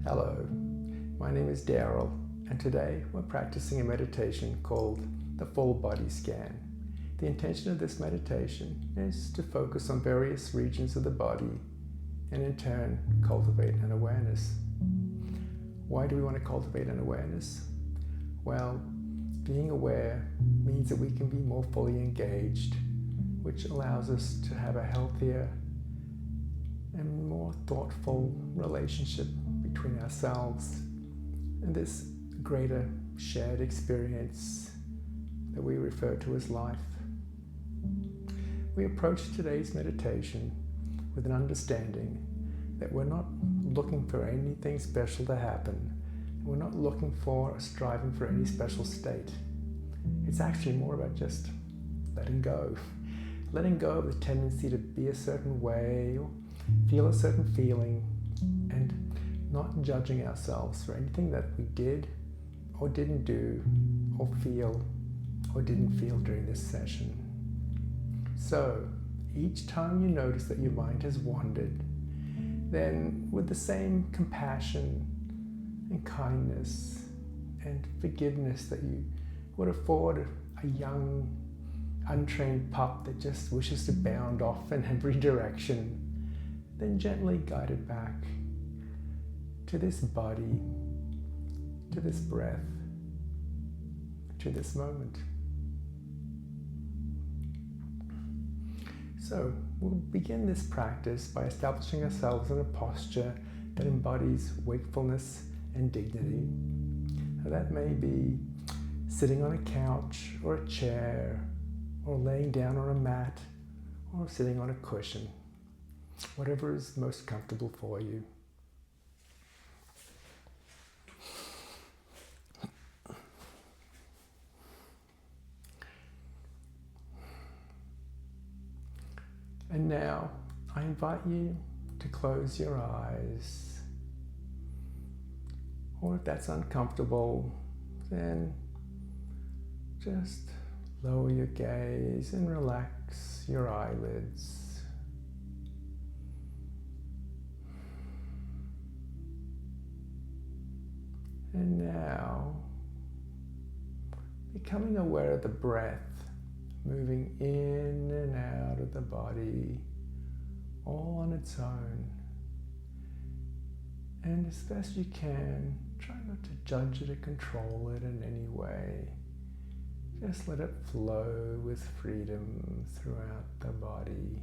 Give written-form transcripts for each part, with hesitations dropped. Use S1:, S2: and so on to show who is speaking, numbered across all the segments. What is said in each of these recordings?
S1: Hello, my name is Daryl, and today we're practicing a meditation called the Full Body Scan. The intention of this meditation is to focus on various regions of the body and in turn cultivate an awareness. Why do we want to cultivate an awareness? Well, being aware means that we can be more fully engaged, which allows us to have a healthier and more thoughtful relationship between ourselves and this greater shared experience that we refer to as life. We approach today's meditation with an understanding that we're not looking for anything special to happen. We're not looking for or striving for any special state. It's actually more about just letting go. Letting go of the tendency to be a certain way or feel a certain feeling, and not judging ourselves for anything that we did or didn't do or feel or didn't feel during this session. So each time you notice that your mind has wandered, then with the same compassion and kindness and forgiveness that you would afford a young, untrained pup that just wishes to bound off in every direction, then gently guide it back to this body, to this breath, to this moment. So we'll begin this practice by establishing ourselves in a posture that embodies wakefulness and dignity. Now that may be sitting on a couch or a chair, or laying down on a mat, or sitting on a cushion. Whatever is most comfortable for you. And now I invite you to close your eyes. Or if that's uncomfortable, then just lower your gaze and relax your eyelids. And now, becoming aware of the breath, moving in and out of the body, all on its own. And as best you can, try not to judge it or control it in any way. Just let it flow with freedom throughout the body.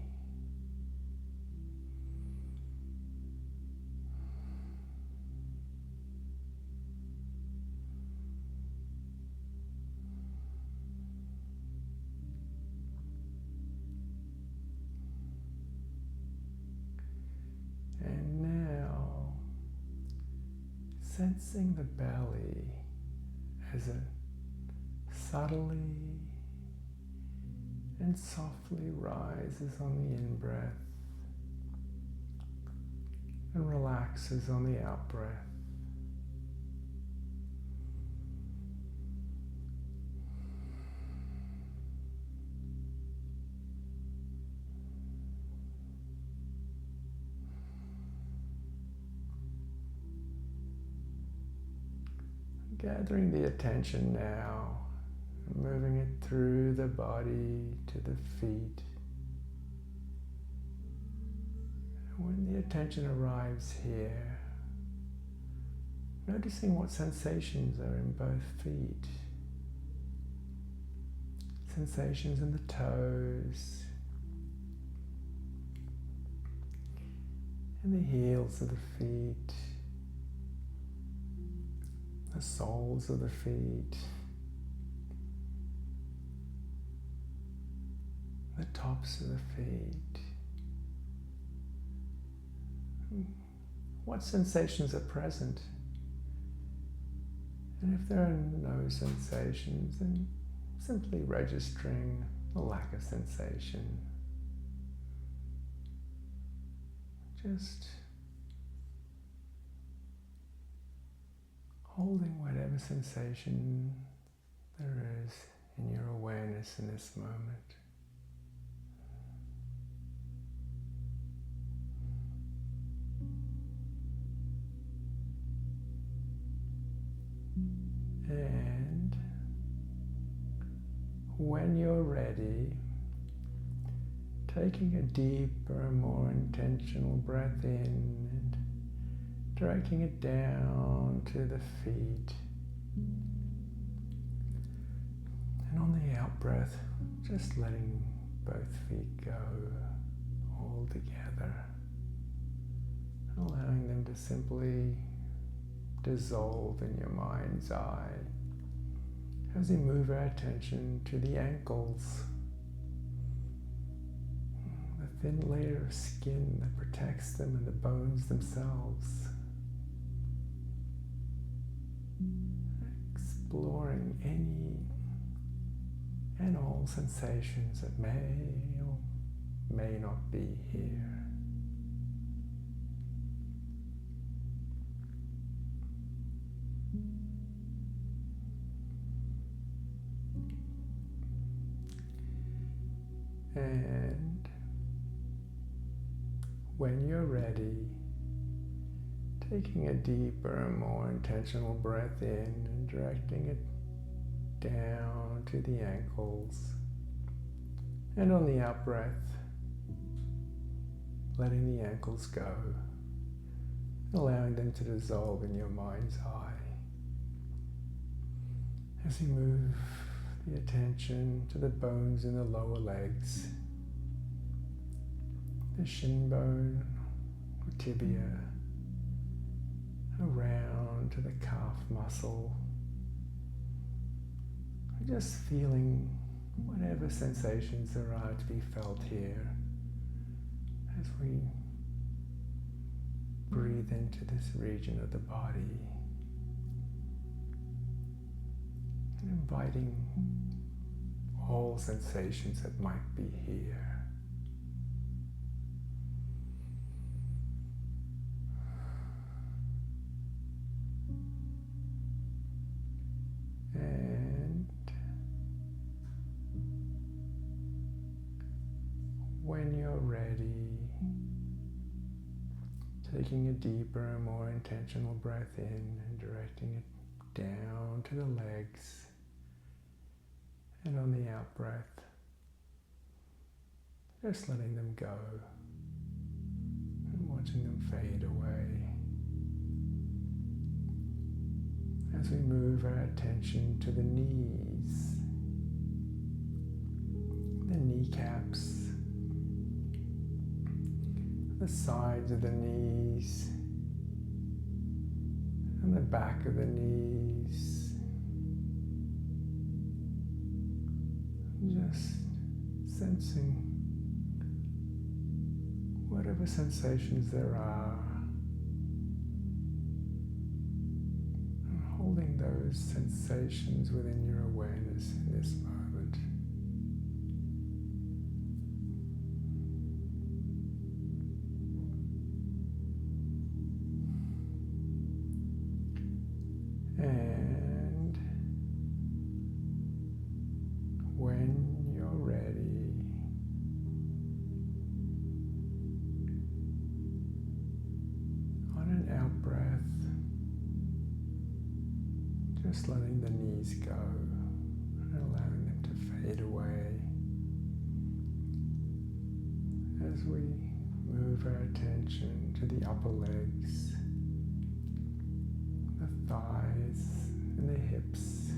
S1: And now, sensing the belly as it subtly and softly rises on the in-breath and relaxes on the out-breath. Gathering the attention now, moving it through the body to the feet. And when the attention arrives here, noticing what sensations are in both feet. Sensations in the toes, in the heels of the feet, the soles of the feet, the tops of the feet. What sensations are present? And if there are no sensations, then simply registering the lack of sensation. Just holding whatever sensation there is in your awareness in this moment. when you're ready, taking a deeper, more intentional breath in and directing it down to the feet. And on the out breath, just letting both feet go all together, allowing them to simply dissolve in your mind's eye as we move our attention to the ankles, the thin layer of skin that protects them and the bones themselves. Exploring any and all sensations that may or may not be here. And when you're ready, taking a deeper and more intentional breath in and directing it down to the ankles, and on the out breath, letting the ankles go, allowing them to dissolve in your mind's eye. As you move the attention to the bones in the lower legs, the shin bone or tibia, around to the calf muscle, just feeling whatever sensations there are to be felt here as we breathe into this region of the body, and inviting all sensations that might be here. And when you're ready, taking a deeper and more intentional breath in and directing it down to the legs, and on the out breath, just letting them go and watching them fade away. As we move our attention to the knees, the kneecaps, the sides of the knees, and the back of the knees. Just sensing whatever sensations there are, and holding those sensations within your awareness in this moment. And when you're ready, on an out breath, just letting the knees go and allowing them to fade away as we move our attention to the upper legs, the thighs and the hips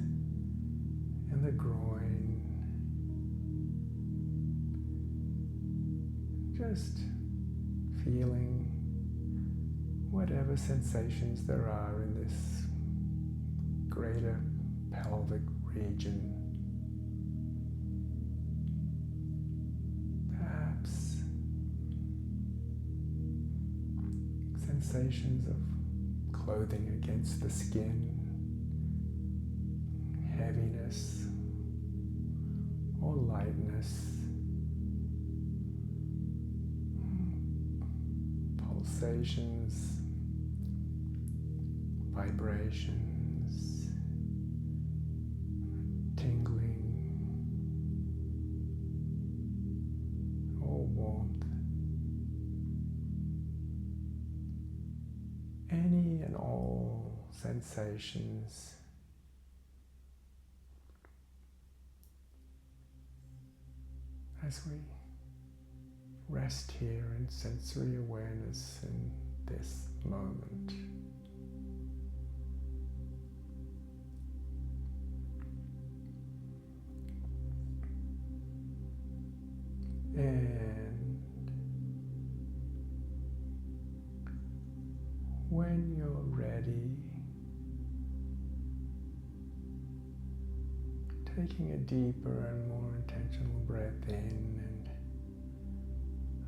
S1: and the groin. Just feeling whatever sensations there are in this greater pelvic region. Perhaps sensations of clothing against the skin, heaviness or lightness, pulsations, vibrations, tingling or warmth. Any and all sensations as we rest here in sensory awareness in this moment. And when you're ready, taking a deeper and more intentional breath in, and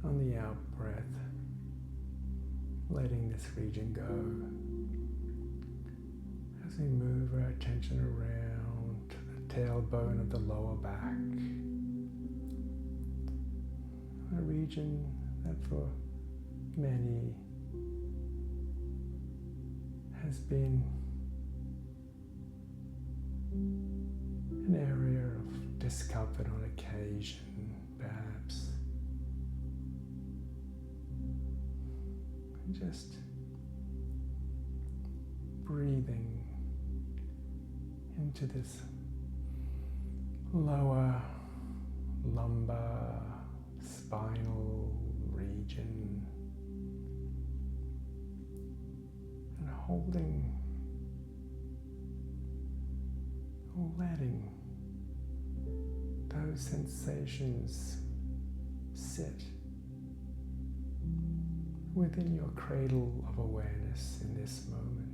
S1: on the out breath, letting this region go as we move our attention around to the tailbone of the lower back, a region that for many has been an area of discomfort on occasion, perhaps. And just breathing into this lower lumbar spinal region and holding or letting those sensations sit within your cradle of awareness in this moment.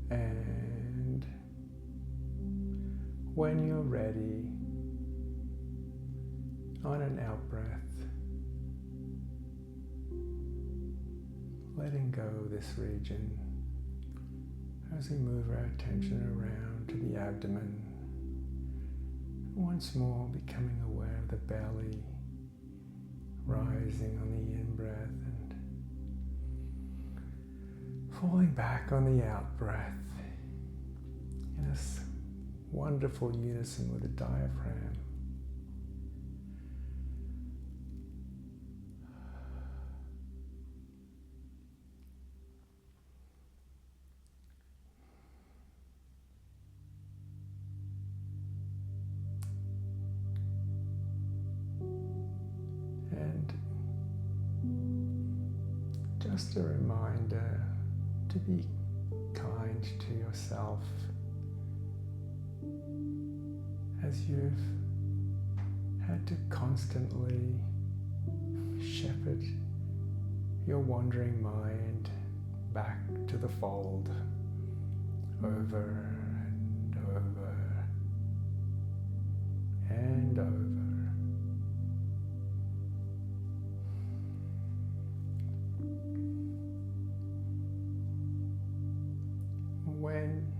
S1: And when you're ready, on an out breath, letting go this region as we move our attention around to the abdomen, once more becoming aware of the belly rising on the in-breath and falling back on the out-breath in this wonderful unison with the diaphragm. And just a reminder to be kind to yourself as you've had to constantly shepherd your wandering mind back to the fold over and over and over. When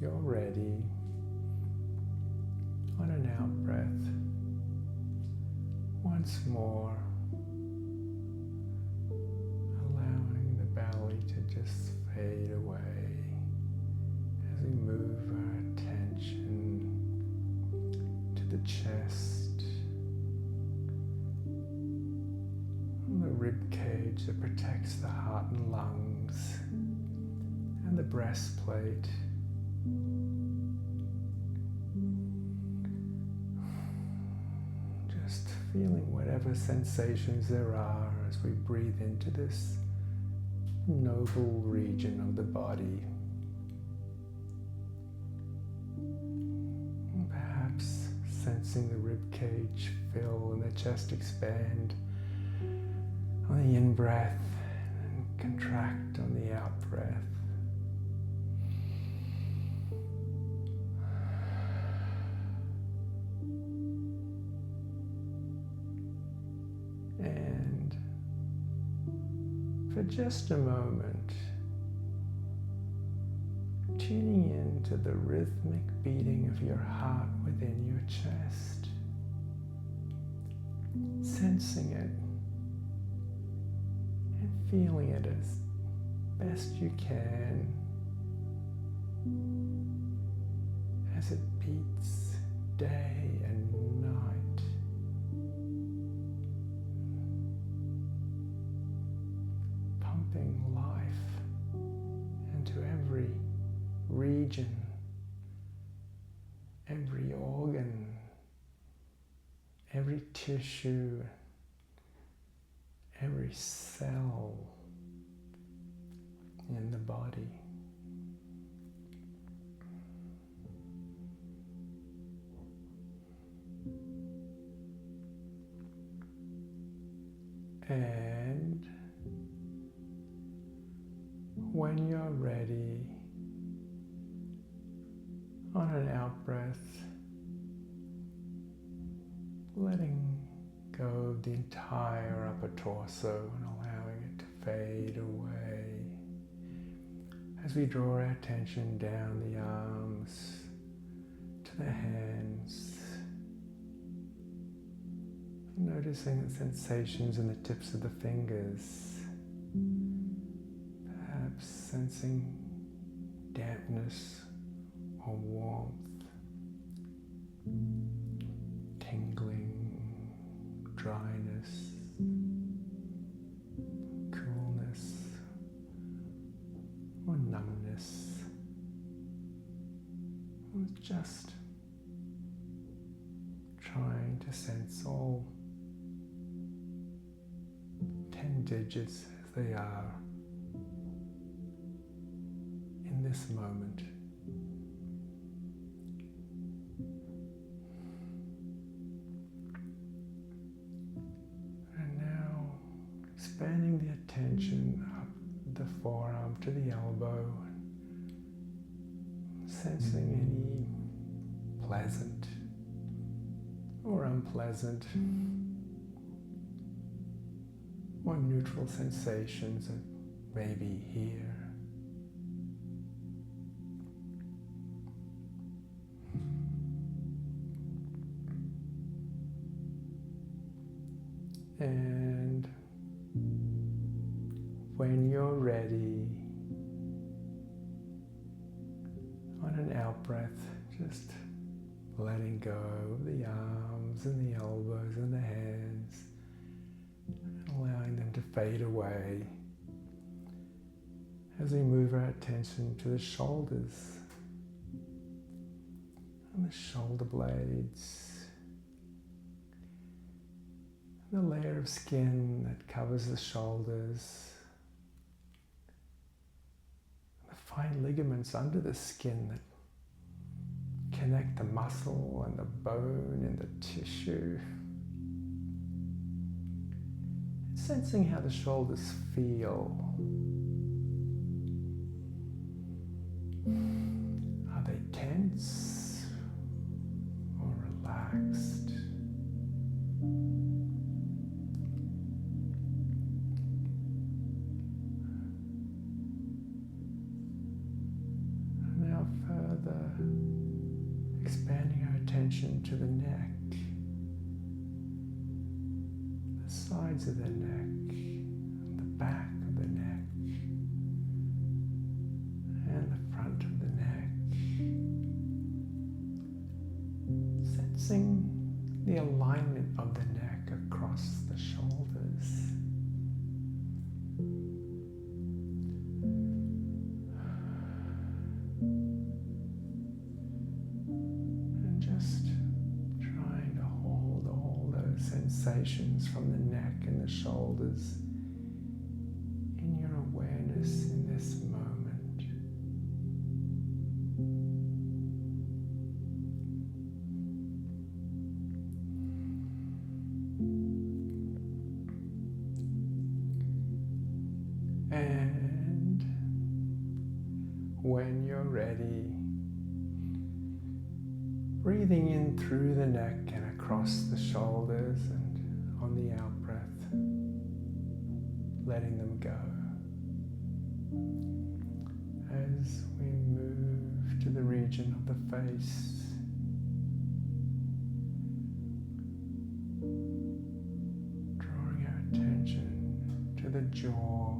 S1: you're ready, on an out breath, once more allowing the belly to just fade away as we move our attention to the chest, the rib cage that protects the heart and lungs, and the breastplate. Just feeling whatever sensations there are as we breathe into this noble region of the body. And perhaps sensing the rib cage fill and the chest expand on the in-breath and contract on the out-breath. And for just a moment, tuning into the rhythmic beating of your heart within your chest, sensing it and feeling it as best you can as it beats day and night. breathing life into every region, every organ, every tissue, every cell in the body. And when you're ready, on an out breath, letting go of the entire upper torso and allowing it to fade away as we draw our attention down the arms to the hands, noticing the sensations in the tips of the fingers, perhaps sensing dampness or warmth, tingling, dryness, coolness, or numbness, or just trying to sense all 10 digits as they are in this moment. And now expanding the attention up the forearm to the elbow, sensing any pleasant or unpleasant or neutral sensations that may be here. And when you're ready, on an out breath, just letting go of the arms and the elbows and the hands, and allowing them to fade away as we move our attention to the shoulders and the shoulder blades, the layer of skin that covers the shoulders, the fine ligaments under the skin that connect the muscle and the bone and the tissue. Sensing how the shoulders feel. Are they tense or relaxed? And now further expanding our attention to the neck, the sides of the neck, the back of the neck, and the front of the neck. Sensing the alignment of the neck across the shoulders. And just trying to hold all those sensations from the neck and the shoulders in your awareness in this moment. And when you're ready, breathing in through the neck and across the shoulders, and on the out breath, letting them go. As we move to the region of the face, drawing our attention to the jaw,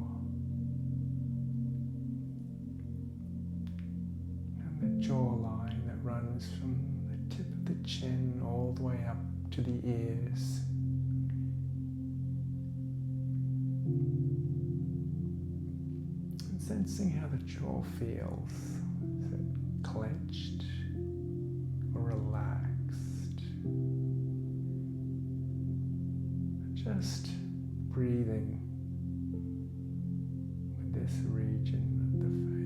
S1: and the jawline that runs from the tip of the chin all the way up to the ears. sensing how the jaw feels. Is it clenched or relaxed? Just breathing with this region of the face.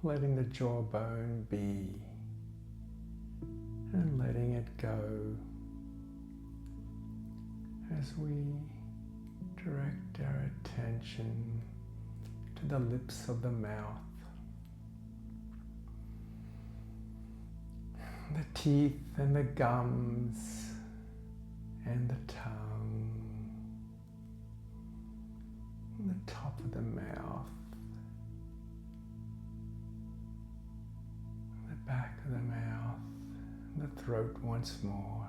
S1: Letting the jawbone be and letting it go as we direct our attention to the lips of the mouth, the teeth and the gums and the tongue, and the top of the mouth, back of the mouth, and the throat once more.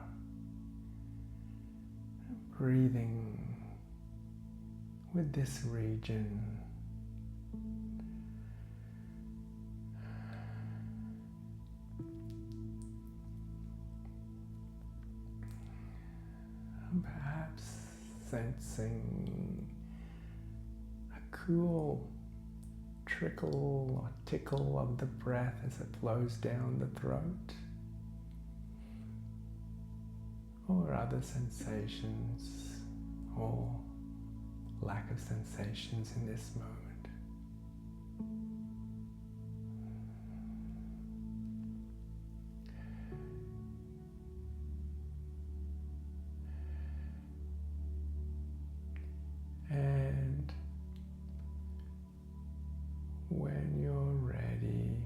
S1: Breathing with this region. And perhaps sensing a cool trickle or tickle of the breath as it flows down the throat, or other sensations or lack of sensations in this moment. And when you're ready,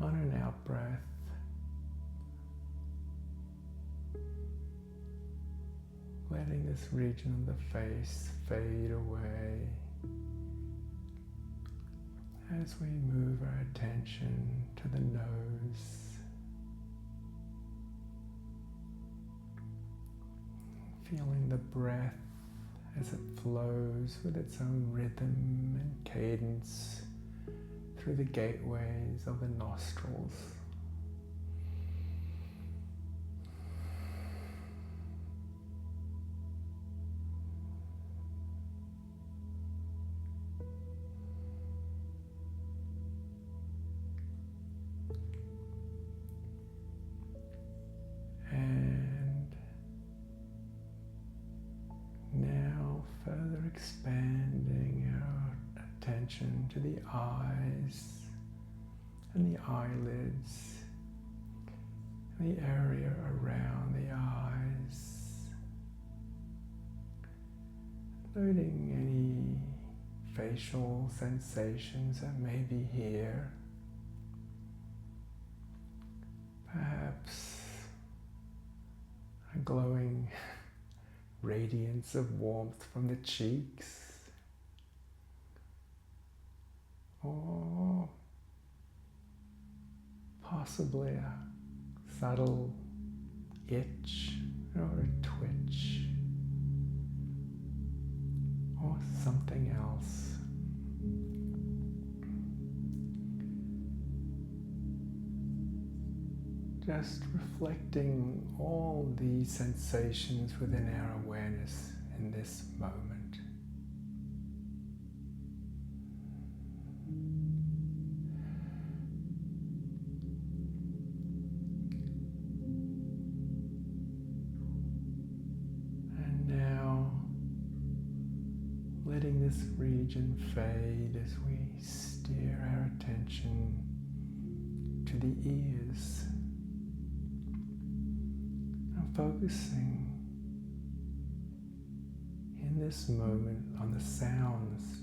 S1: on an out breath, letting this region of the face fade away as we move our attention to the nose, feeling the breath as it flows with its own rhythm and cadence through the gateways of the nostrils. Expanding our attention to the eyes and the eyelids, and the area around the eyes, noting any facial sensations that may be here. Perhaps a glowing radiance of warmth from the cheeks, or possibly a subtle itch or a twitch or something else. Just reflecting all these sensations within our awareness in this moment. And now, letting this region fade as we steer our attention to the ears. Focusing in this moment on the sounds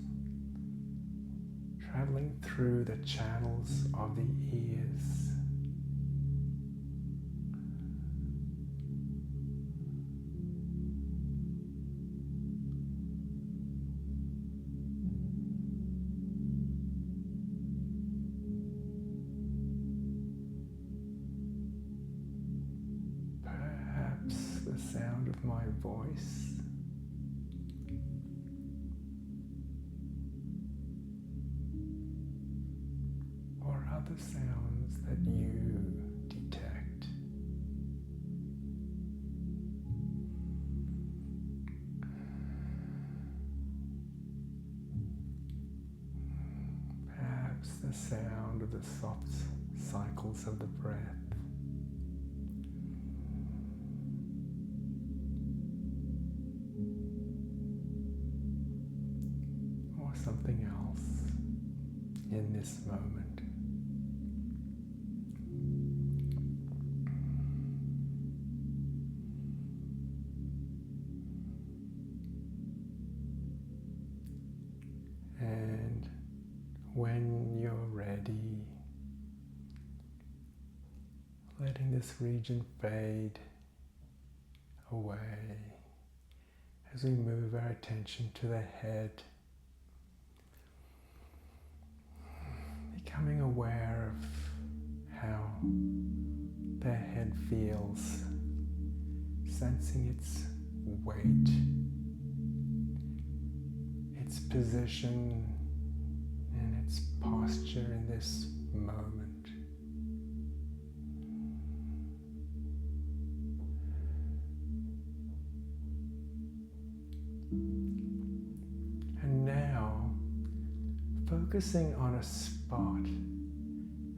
S1: traveling through the channels of the ears. of my voice, or other sounds that you detect. Perhaps the sound of the soft cycles of the breath. Or something else in this moment. And when you're ready, letting this region fade away as we move our attention to the head, becoming aware of how the head feels, sensing its weight, its position, and its posture in this moment. And now, focusing on a spot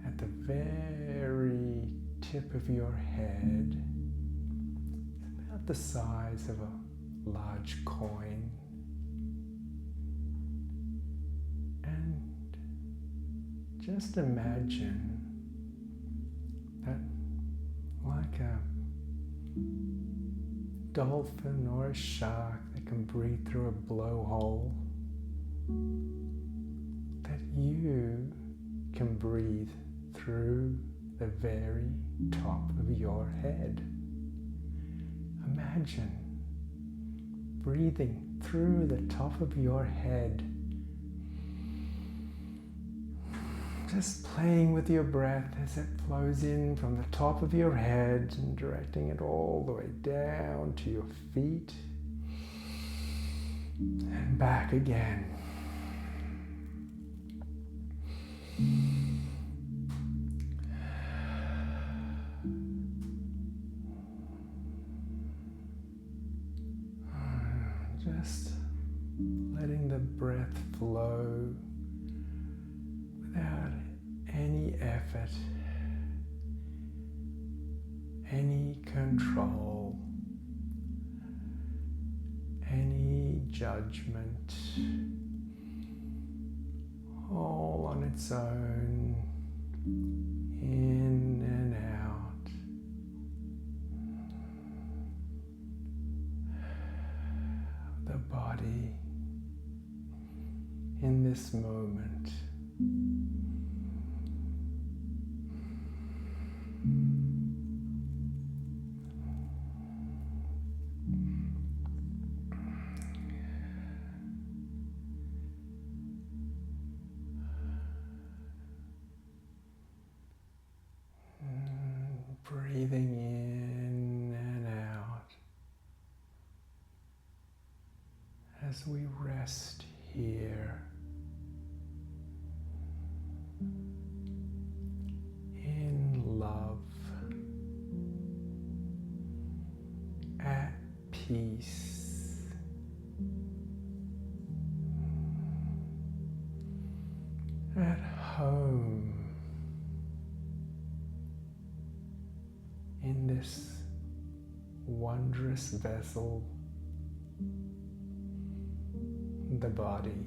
S1: at the very tip of your head, about the size of a large coin, and just imagine that, like a dolphin or a shark that can breathe through a blowhole, that you can breathe through the very top of your head. Imagine breathing through the top of your head, just playing with your breath as it flows in from the top of your head and directing it all the way down to your feet and back again. Just letting the breath flow without any effort, any control, any judgment, all on its own, in and out. The body in this moment. Breathing in and out as we rest here in love, at peace, at home in this wondrous vessel, the body.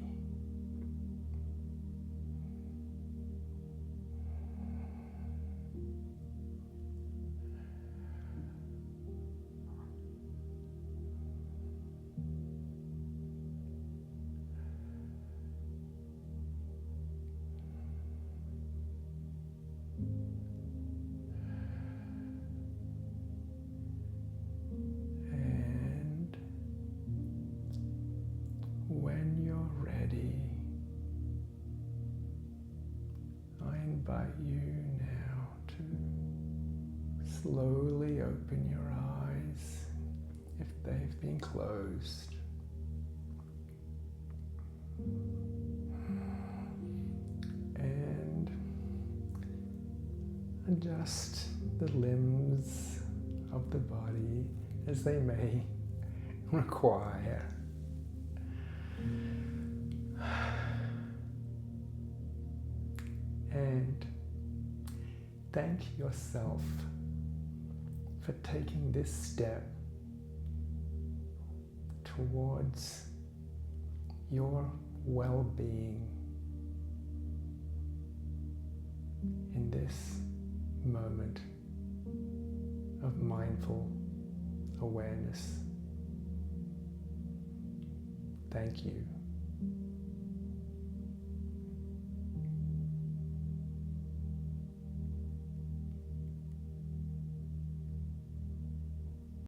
S1: When you're ready, I invite you now to slowly open your eyes if they've been closed. And adjust the limbs of the body as they may require. And thank yourself for taking this step towards your well-being in this moment of mindful awareness. Thank you.